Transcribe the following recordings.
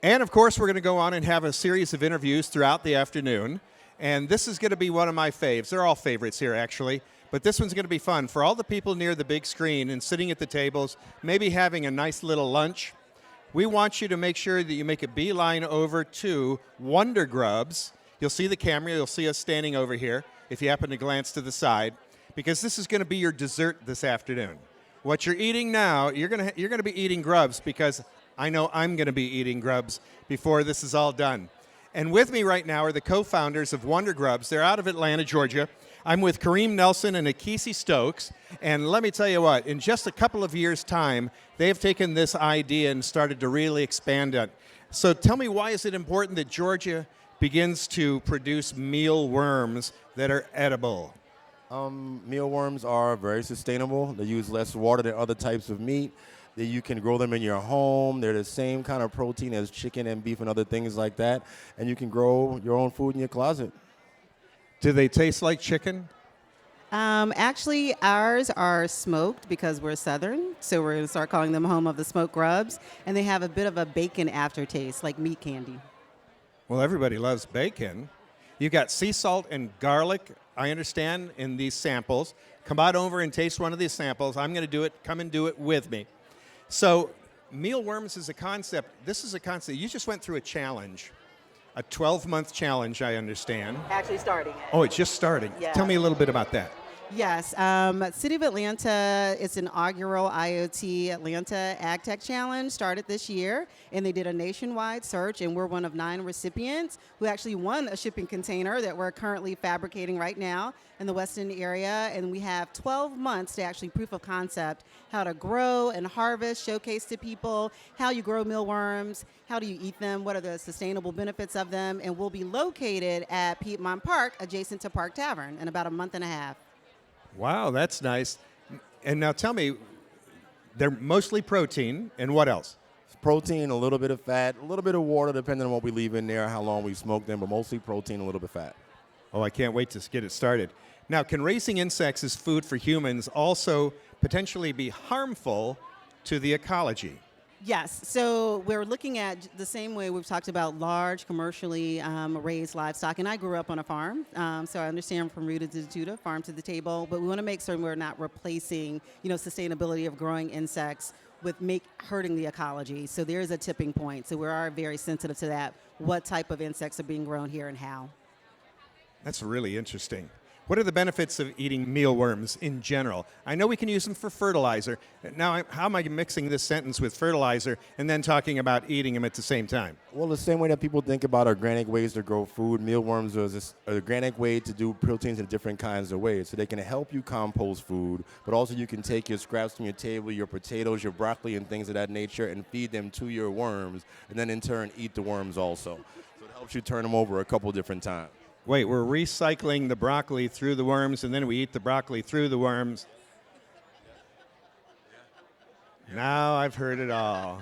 And, of course, we're going to go on and have a series of interviews throughout the afternoon. And this is going to be one of my faves. They're all favorites here, actually. But this one's going to be fun. For all the people near the big screen and sitting at the tables, maybe having a nice little lunch, we want you to make sure that you make a beeline over to Wundergrubs. You'll see the camera. You'll see us standing over here if you happen to glance to the side, because this is going to be your dessert this afternoon. What you're eating now, you're going to be eating grubs, because I know I'm going to be eating grubs before this is all done. And with me right now are the co-founders of Wundergrubs. They're out of Atlanta, Georgia. I'm with Kareem Nelson and Akisi Stokes. And let me tell you what, in just a couple of years' time, they've taken this idea and started to really expand it. So tell me, why is it important that Georgia begins to produce mealworms that are edible? Mealworms are very sustainable. They use less water than other types of meat. That you can grow them in your home. They're the same kind of protein as chicken and beef and other things like that. And you can grow your own food in your closet. Do they taste like chicken? Actually, ours are smoked because we're Southern, so we're going to start calling them home of the smoked grubs. And they have a bit of a bacon aftertaste, like meat candy. Well, everybody loves bacon. You've got sea salt and garlic, I understand, in these samples. Come on over and taste one of these samples. I'm going to do it. Come and do it with me. So mealworms is a concept. This is a concept. You just went through a challenge, a 12-month challenge, I understand. Actually starting it. Oh, it's just starting. Yeah. Tell me a little bit about that. Yes, City of Atlanta, it's an inaugural IoT Atlanta AgTech Challenge, started this year, and they did a nationwide search, and we're one of 9 recipients who actually won a shipping container that we're currently fabricating right now in the Weston area, and we have 12 months to actually proof of concept how to grow and harvest, showcase to people how you grow mealworms, how do you eat them, what are the sustainable benefits of them, and we'll be located at Piedmont Park, adjacent to Park Tavern, in about a month and a half. Wow, that's nice. And now tell me, they're mostly protein, and what else? Protein, a little bit of fat, a little bit of water, depending on what we leave in there, how long we smoke them, but mostly protein, a little bit of fat. Oh, I can't wait to get it started. Now, can raising insects as food for humans also potentially be harmful to the ecology? Yes, so we're looking at the same way we've talked about large commercially raised livestock, and I grew up on a farm, so I understand from rooted to tutor, farm to the table, but we want to make certain we're not replacing, sustainability of growing insects with hurting the ecology. So there is a tipping point, so we are very sensitive to that, what type of insects are being grown here and how. That's really interesting. What are the benefits of eating mealworms in general? I know we can use them for fertilizer. Now, how am I mixing this sentence with fertilizer and then talking about eating them at the same time? Well, the same way that people think about organic ways to grow food, mealworms is an organic way to do proteins in different kinds of ways. So they can help you compost food, but also you can take your scraps from your table, your potatoes, your broccoli, and things of that nature, and feed them to your worms, and then in turn eat the worms also. So it helps you turn them over a couple different times. Wait, we're recycling the broccoli through the worms, and then we eat the broccoli through the worms. Now I've heard it all.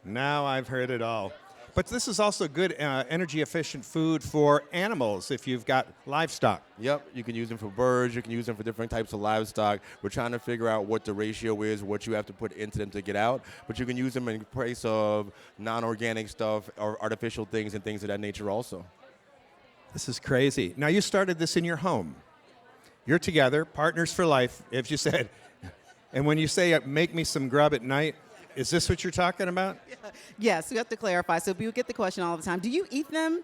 Now I've heard it all. But this is also good energy-efficient food for animals if you've got livestock. Yep, you can use them for birds, you can use them for different types of livestock. We're trying to figure out what the ratio is, what you have to put into them to get out. But you can use them in place of non-organic stuff or artificial things and things of that nature also. This is crazy. Now, you started this in your home. You're together, partners for life, as you said. And when you say, make me some grub at night, is this what you're talking about? Yes, we have to clarify. So people get the question all the time, do you eat them?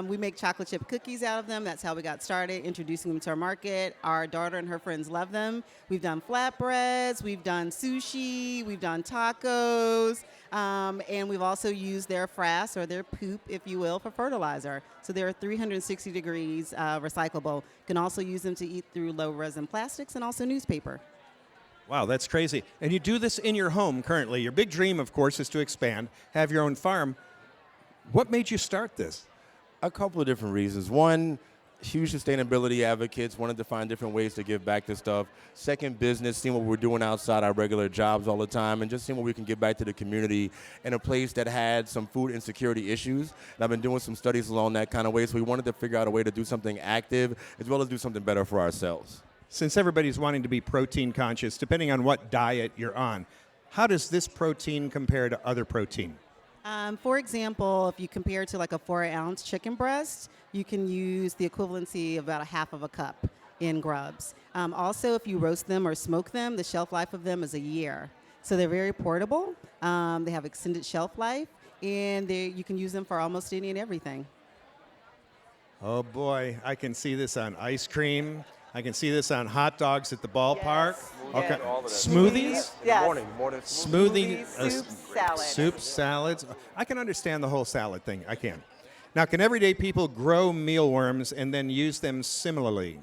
We make chocolate chip cookies out of them. That's how we got started, introducing them to our market. Our daughter and her friends love them. We've done flatbreads, we've done sushi, we've done tacos, and we've also used their frass, or their poop, if you will, for fertilizer. So they're 360 degrees recyclable. You can also use them to eat through low resin plastics and also newspaper. Wow, that's crazy. And you do this in your home currently. Your big dream, of course, is to expand, have your own farm. What made you start this? A couple of different reasons. One, huge sustainability advocates, wanted to find different ways to give back to stuff. Second, business, seeing what we're doing outside our regular jobs all the time, and just seeing what we can give back to the community in a place that had some food insecurity issues. And I've been doing some studies along that kind of way, so we wanted to figure out a way to do something active as well as do something better for ourselves. Since everybody's wanting to be protein conscious, depending on what diet you're on, how does this protein compare to other protein? For example, if you compare it to like a 4-ounce chicken breast, you can use the equivalency of about a half of a cup in grubs. Also, if you roast them or smoke them, the shelf life of them is a year. So they're very portable. They have extended shelf life, and you can use them for almost any and everything. Oh boy, I can see this on ice cream. I can see this on hot dogs at the ballpark. Yes. Okay, Yes. All of that. smoothies, Yes. Morning smoothie, Soup, salad. soup, salads. I can understand the whole salad thing. I can. Now, can everyday people grow mealworms and then use them similarly?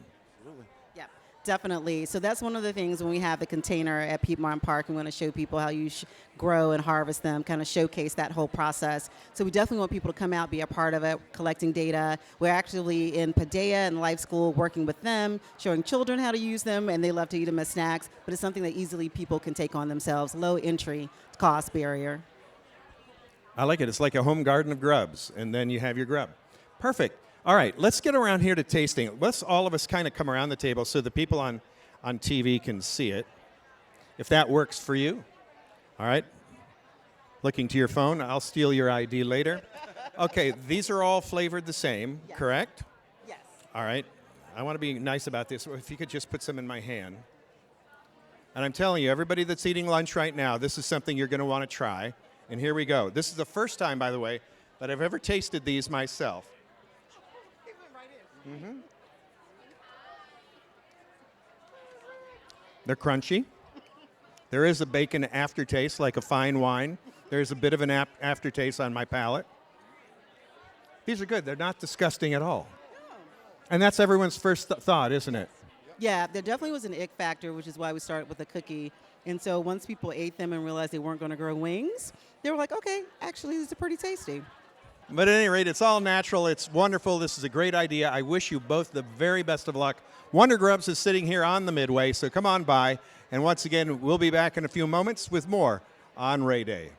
Yeah, definitely. So that's one of the things when we have the container at Piedmont Park, we want to show people how you grow and harvest them, kind of showcase that whole process. So we definitely want people to come out, be a part of it, collecting data. We're actually in Padea and Life School working with them, showing children how to use them, and they love to eat them as snacks, but it's something that easily people can take on themselves, low entry cost barrier. I like it. It's like a home garden of grubs, and then you have your grub. Perfect. All right, let's get around here to tasting. Let's all of us kind of come around the table so the people on TV can see it, if that works for you. All right. Looking to your phone. I'll steal your ID later. Okay, these are all flavored the same, Yes. correct? Yes. All right. I want to be nice about this. If you could just put some in my hand. And I'm telling you, everybody that's eating lunch right now, this is something you're going to want to try. And here we go. This is the first time, by the way, that I've ever tasted these myself. Mm-hmm. They're crunchy. There is a bacon aftertaste, like a fine wine. There's a bit of an aftertaste on my palate. These are good. They're not disgusting at all. And that's everyone's first thought, isn't it? Yeah, there definitely was an ick factor, which is why we started with a cookie. And so once people ate them and realized they weren't going to grow wings, they were like, okay, actually, these are pretty tasty. But at any rate, it's all natural. It's wonderful. This is a great idea. I wish you both the very best of luck. Wundergrubs is sitting here on the Midway, so come on by. And once again, we'll be back in a few moments with more on RayDay.